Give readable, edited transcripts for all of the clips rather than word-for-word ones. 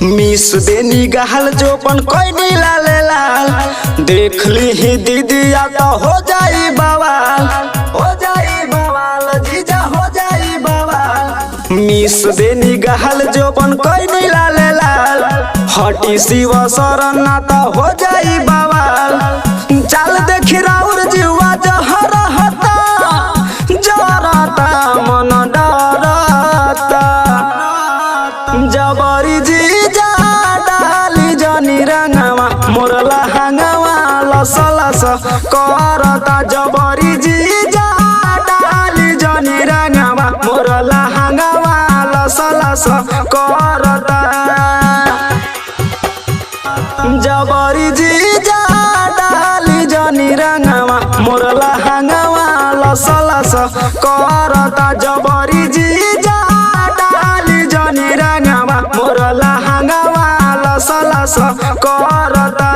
Miss देनी गहल जोपन कोई नहीं लाले लाल। देख ली ही दीदिया तो हो जाई बवाल, हो जाई बवाल जीजा हो जाई बवाल। मिस देनी गहल जोपन कोई नहीं लाले लाल। हटी शिव शरण ना तो हो जाई बवाल। चल देखी राउर जीवा जहर हता, जरता मन डरता। जबरी जीजा डाली जनी रंगवा मोरला हंगवा लस लस करता। जबरी जीजा डाली जनी रंगवा मोरला हंगवा लस लस करता। जबरी जीजा डाली जनी रंगवा मोरला हंगवा लस लस करता। जबरी जीजा डाली जनी रंगवा मोरला हंगवा लस लस करता।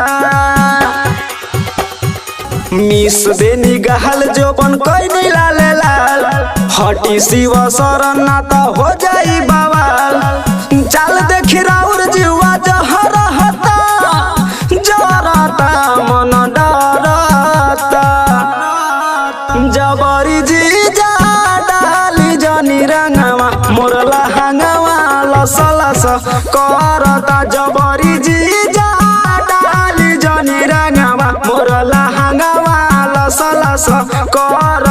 मिस देनी गहल जोपन कोई नहीं लाले लाल। हटी शिव शरण ना तो हो जाई बवाल। चल देखी राउर जीवा जहर हता, जरता मन डरता। जबरी जीजा डाली जनी रंगवा मोरला हंगवा लस लस करता। जबरी जीजा डाली जनी रंगवा मोरला हंगवा लस लस कर।